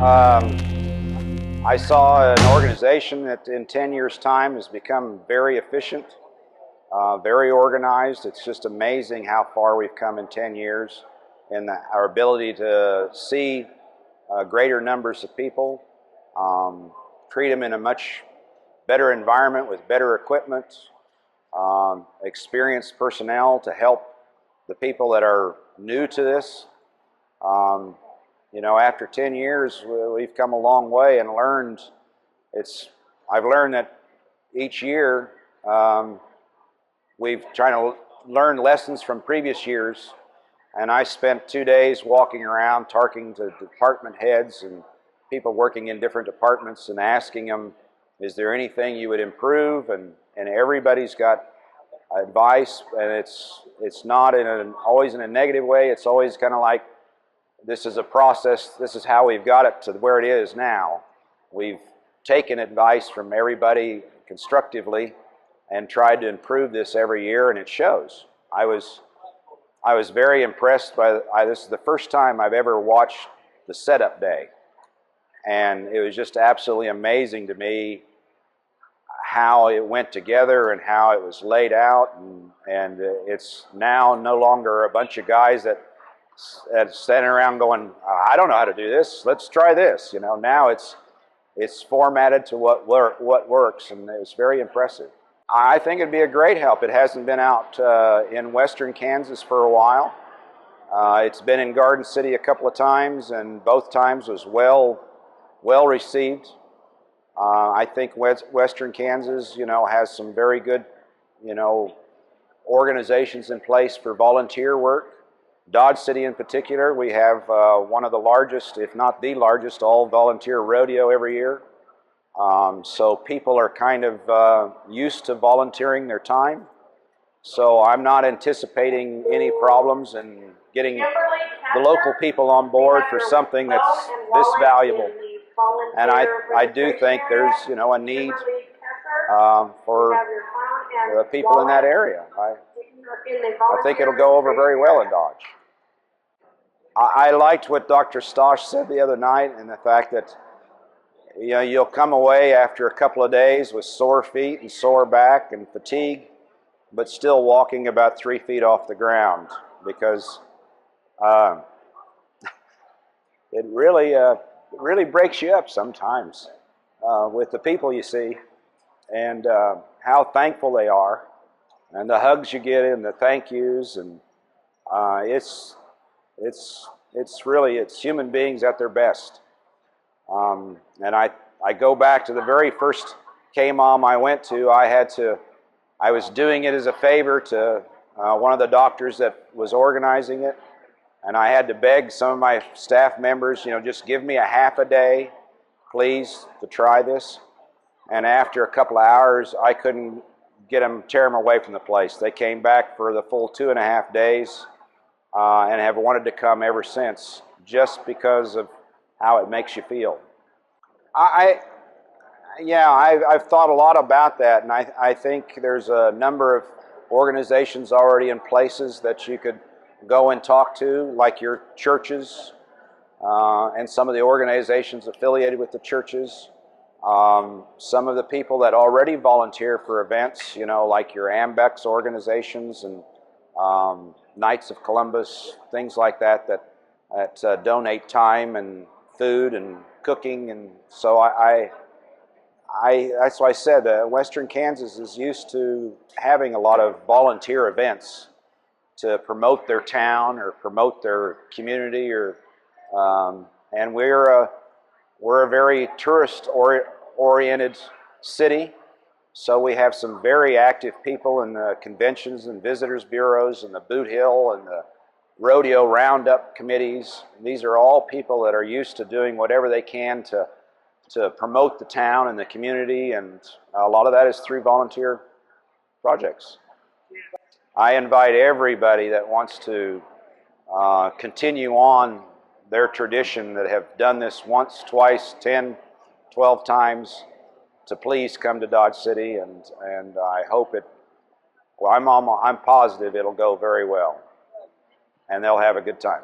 I saw an organization that in 10 years' time has become very efficient, very organized. It's just amazing how far we've come in 10 years and our ability to see greater numbers of people, treat them in a much better environment with better equipment, experienced personnel to help the people that are new to this. After 10 years, we've come a long way and learned. I've learned that each year we've trying to learn lessons from previous years. And I spent 2 days walking around talking to department heads and people working in different departments and asking them, is there anything you would improve? And everybody's got advice, and it's not always in a negative way. It's always kind of like, this is a process, this is how we've got it to where it is now. We've taken advice from everybody constructively and tried to improve this every year, and it shows. I was very impressed by this is the first time I've ever watched the setup day. And it was just absolutely amazing to me how it went together and how it was laid out. And it's now no longer a bunch of guys that standing around going, I don't know how to do this, let's try this. Now it's formatted to what works, and it was very impressive. I think it'd be a great help. It hasn't been out in western Kansas for a while. It's been in Garden City a couple of times, and both times was well received. I think western Kansas, has some very good, organizations in place for volunteer work. Dodge City in particular, we have one of the largest, if not the largest, all-volunteer rodeo every year. So people are kind of used to volunteering their time. So I'm not anticipating any problems in getting the local people on board for something that's this valuable. And I do think there's, a need for the people in that area. I think it'll go over very well in Dodge. I liked what Dr. Stosh said the other night, and the fact that you'll come away after a couple of days with sore feet and sore back and fatigue, but still walking about 3 feet off the ground, because it really breaks you up sometimes with the people you see and how thankful they are, and the hugs you get and the thank yous, and it's human beings at their best. And I go back to the very first KMOM I went to. I was doing it as a favor to one of the doctors that was organizing it, and I had to beg some of my staff members, just give me a half a day, please, to try this. And after a couple of hours, I couldn't tear them away from the place. They came back for the full 2.5 days and have wanted to come ever since, just because of how it makes you feel. I've thought a lot about that, and I think there's a number of organizations already in places that you could go and talk to, like your churches and some of the organizations affiliated with the churches. Some of the people that already volunteer for events, like your AMBEX organizations and Knights of Columbus, things like that donate time and food and cooking. And so that's why I said western Kansas is used to having a lot of volunteer events to promote their town or promote their community, and we're a very tourist-oriented city, so we have some very active people in the conventions and visitors bureaus and the Boot Hill and the rodeo roundup committees. These are all people that are used to doing whatever they can to promote the town and the community, and a lot of that is through volunteer projects. I invite everybody that wants to continue on their tradition, that have done this once, twice, 10, 12 times, to please come to Dodge City, and I hope I'm positive it'll go very well, and they'll have a good time.